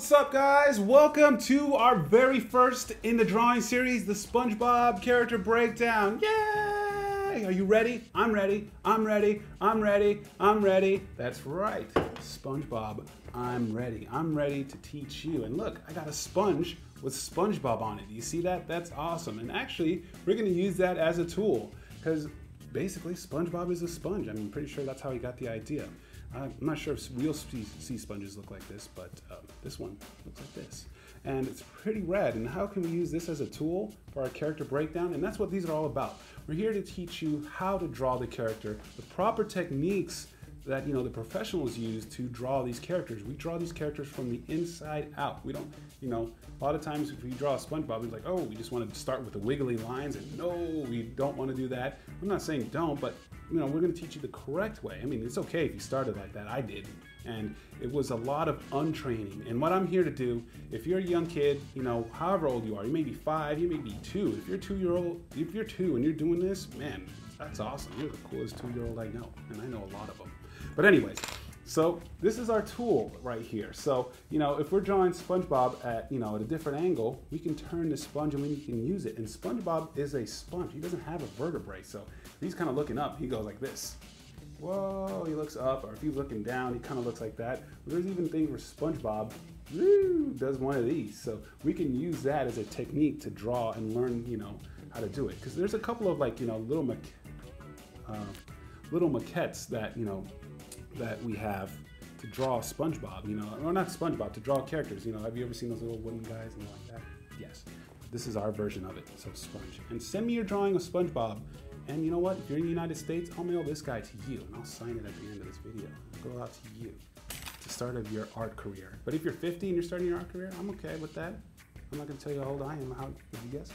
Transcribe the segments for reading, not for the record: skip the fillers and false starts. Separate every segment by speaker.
Speaker 1: What's up, guys? Welcome to our very first in the drawing series, the SpongeBob character breakdown. Yay! Are you ready? I'm ready. I'm ready. I'm ready. I'm ready. That's right, SpongeBob. I'm ready. I'm ready to teach you. And look, I got a sponge with SpongeBob on it. Do you see that? That's awesome. And actually, we're going to use that as a tool because basically SpongeBob is a sponge. I'm pretty sure that's how he got the idea. I'm not sure if real sea sponges look like this, but this one looks like this. And it's pretty rad. And how can we use this as a tool for our character breakdown? And that's what these are all about. We're here to teach you how to draw the character, the proper techniques that the professionals use to draw these characters. We draw these characters from the inside out. We don't, a lot of times if we draw a SpongeBob, we're like, oh, we just want to start with the wiggly lines, and no, we don't want to do that. I'm not saying don't, but we're going to teach you the correct way. I mean, it's okay if you started like that. I did, and it was a lot of untraining. And what I'm here to do, if you're a young kid, however old you are, you may be 5, you may be 2. If you're 2 and you're doing this, man, that's awesome. You're the coolest 2-year-old I know, and I know a lot of them. But anyways, so this is our tool right here. So, if we're drawing SpongeBob at a different angle, we can turn the sponge and we can use it. And SpongeBob is a sponge. He doesn't have a vertebrae. So if he's kind of looking up, he goes like this. Whoa, he looks up. Or if he's looking down, he kind of looks like that. There's even things where SpongeBob does one of these. So we can use that as a technique to draw and learn, how to do it. Because there's a couple of little maquettes that we have to draw SpongeBob, or not SpongeBob, to draw characters. Have you ever seen those little wooden guys and like that? Yes. This is our version of it, so sponge. And send me your drawing of SpongeBob. And you know what? If you're in the United States, I'll mail this guy to you, and I'll sign it at the end of this video. It'll go out to you. It's the start of your art career. But if you're 50 and you're starting your art career, I'm okay with that. I'm not going to tell you how old I am. How would you guess?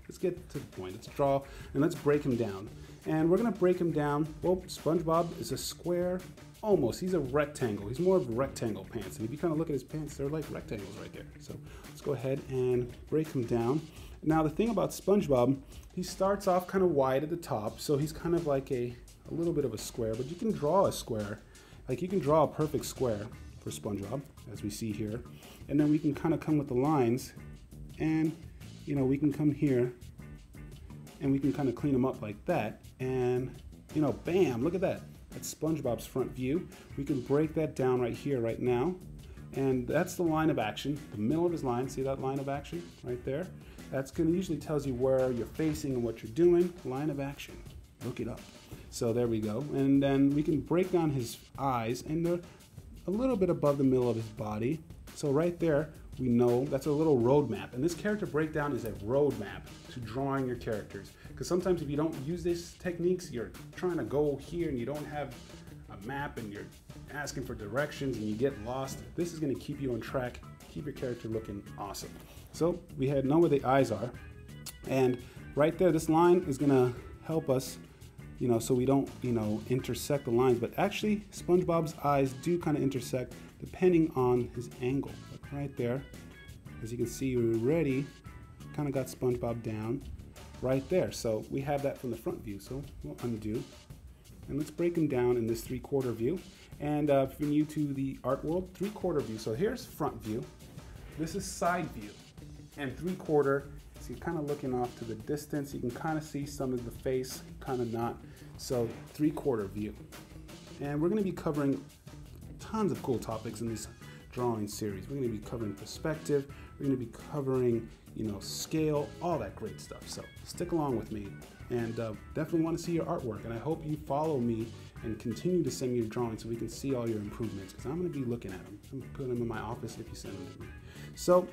Speaker 1: Let's get to the point. Let's draw, and let's break him down. And we're going to break him down. Well, SpongeBob is a square. Almost. He's a rectangle. He's more of rectangle pants. And if you kind of look at his pants, they're like rectangles right there. So let's go ahead and break him down. Now, the thing about SpongeBob, he starts off kind of wide at the top. So he's kind of like a little bit of a square. But you can draw a square. Like you can draw a perfect square for SpongeBob, as we see here. And then we can kind of come with the lines. And, we can come here. And we can kind of clean them up like that. And, bam, look at that. That's SpongeBob's front view. We can break that down right here, right now. And that's the line of action, the middle of his line. See that line of action right there? That's going to usually tells you where you're facing and what you're doing. Line of action. Look it up. So there we go. And then we can break down his eyes, and they're a little bit above the middle of his body. So right there, we know that's a little roadmap. And this character breakdown is a roadmap to drawing your characters. Because sometimes if you don't use these techniques, you're trying to go here and you don't have a map and you're asking for directions and you get lost. This is going to keep you on track, keep your character looking awesome. So we know where the eyes are. And right there, this line is going to help us, so we don't, intersect the lines. But actually, SpongeBob's eyes do kind of intersect depending on his angle. Like right there, as you can see, we already kind of got SpongeBob down right there. So we have that from the front view. So we'll undo. And let's break him down in this 3/4 view. And if you're new to the art world, 3/4 view. So here's front view. This is side view. And 3/4, so you're kind of looking off to the distance. You can kind of see some of the face, kind of not. So 3/4 view. And we're going to be covering tons of cool topics in this drawing series. We're going to be covering perspective. We're going to be covering, scale, all that great stuff. So stick along with me, and definitely want to see your artwork. And I hope you follow me and continue to send me your drawings so we can see all your improvements, because I'm going to be looking at them. I'm putting them in my office if you send them to me. So,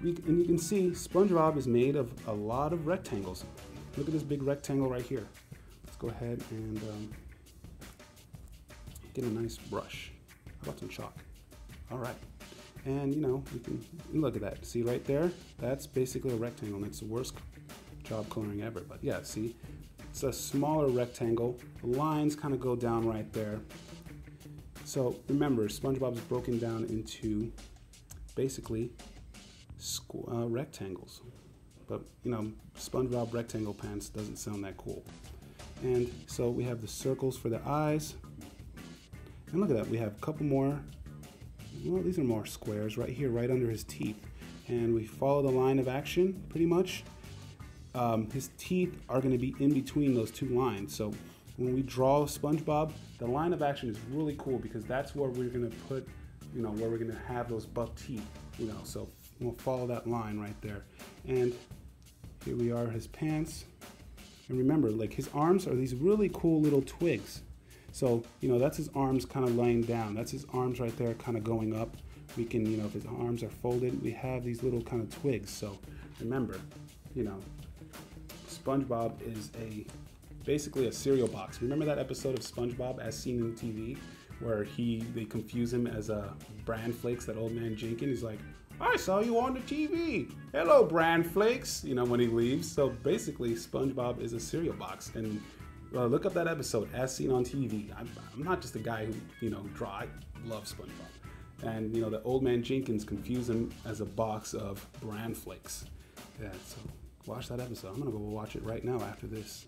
Speaker 1: and you can see SpongeBob is made of a lot of rectangles. Look at this big rectangle right here. Let's go ahead and get a nice brush. How about some chalk? All right. And we can look at that. See right there? That's basically a rectangle. And it's the worst job coloring ever. But yeah, see? It's a smaller rectangle. The lines kind of go down right there. So remember, SpongeBob's broken down into basically rectangles. But SpongeBob rectangle pants doesn't sound that cool. And so we have the circles for the eyes. And look at that, we have a couple more well, these are more squares right here, right under his teeth. And we follow the line of action pretty much. His teeth are going to be in between those two lines. So when we draw SpongeBob, the line of action is really cool because that's where we're going to put, you know, where we're going to have those buck teeth, you know, so we'll follow that line right there. And here we are, his pants. And remember, like, his arms are these really cool little twigs. So, you know, that's his arms kind of laying down. That's his arms right there kind of going up. We can, you know, if his arms are folded, we have these little kind of twigs. So remember, you know, SpongeBob is basically a cereal box. Remember that episode of SpongeBob as seen in TV where they confuse him as a Bran Flakes, that old man Jenkins? He's like, I saw you on the TV. Hello, Bran Flakes, you know, when he leaves. So basically, SpongeBob is a cereal box. And look up that episode, as seen on TV. I'm not just a guy who, you know, I love SpongeBob. And, you know, the old man Jenkins confused him as a box of Bran Flakes. Yeah, so watch that episode. I'm gonna go watch it right now after this.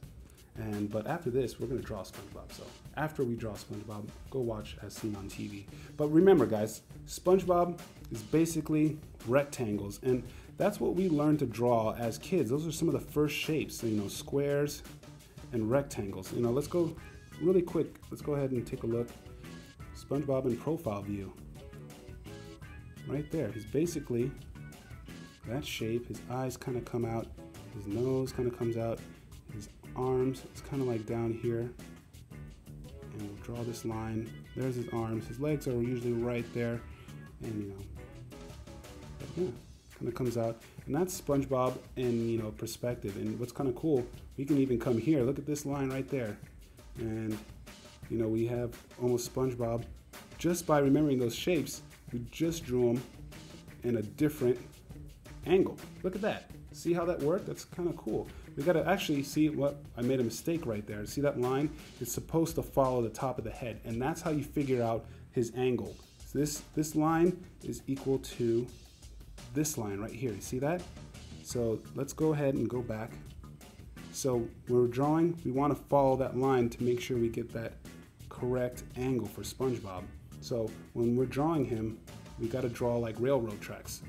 Speaker 1: But after this, we're gonna draw SpongeBob. So after we draw SpongeBob, go watch as seen on TV. But remember, guys, SpongeBob is basically rectangles, and that's what we learned to draw as kids. Those are some of the first shapes, so, you know, squares and rectangles. You know, let's go really quick. Let's go ahead and take a look. SpongeBob in profile view. Right there, he's basically that shape. His eyes kind of come out, his nose kind of comes out, his arms, it's kind of like down here. And we'll draw this line. There's his arms. His legs are usually right there. And, you know, yeah, kind of comes out. And that's SpongeBob in, you know, perspective. And what's kind of cool, we can even come here. Look at this line right there. And, you know, we have almost SpongeBob. Just by remembering those shapes, we just drew them in a different angle. Look at that. See how that worked? That's kind of cool. We got to actually see what I made a mistake right there. See that line? It's supposed to follow the top of the head, and that's how you figure out his angle. So this line is equal to this line right here. You see that? So let's go ahead and go back. So when we're drawing, we want to follow that line to make sure we get that correct angle for SpongeBob. So when we're drawing him, we got to draw like railroad tracks.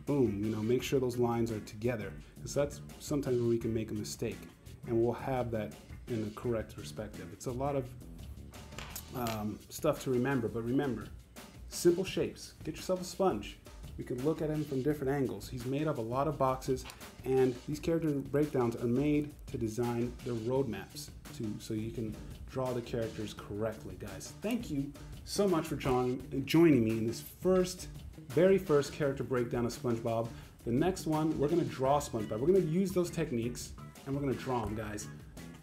Speaker 1: Boom, you know, make sure those lines are together, because that's sometimes where we can make a mistake, and we'll have that in the correct perspective. It's a lot of stuff to remember, but remember, simple shapes. Get yourself a sponge. We can look at him from different angles. He's made of a lot of boxes, and these character breakdowns are made to design the roadmaps so you can draw the characters correctly, guys. Thank you so much for joining me in this very first character breakdown of SpongeBob. The next one, we're gonna draw SpongeBob. We're gonna use those techniques and we're gonna draw him, guys.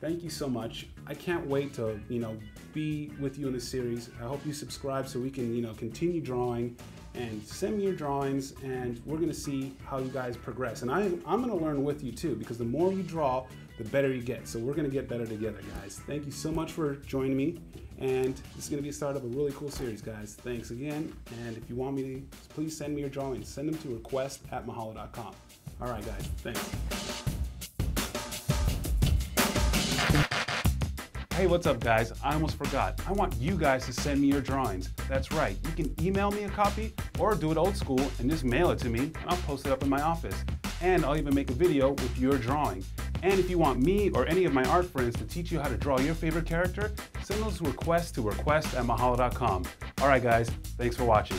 Speaker 1: Thank you so much. I can't wait to, you know, be with you in this series. I hope you subscribe so we can, you know, continue drawing, and send me your drawings, and we're gonna see how you guys progress. And I'm gonna learn with you too, because the more you draw, the better you get. So we're gonna get better together, guys. Thank you so much for joining me. And this is gonna be a start of a really cool series, guys. Thanks again. And if you want me to, please send me your drawings. Send them to request@mahalo.com. All right, guys, thanks. Hey, what's up, guys? I almost forgot. I want you guys to send me your drawings. That's right. You can email me a copy or do it old school and just mail it to me, and I'll post it up in my office. And I'll even make a video with your drawing. And if you want me or any of my art friends to teach you how to draw your favorite character, send those requests to request@mahalo.com. All right, guys. Thanks for watching.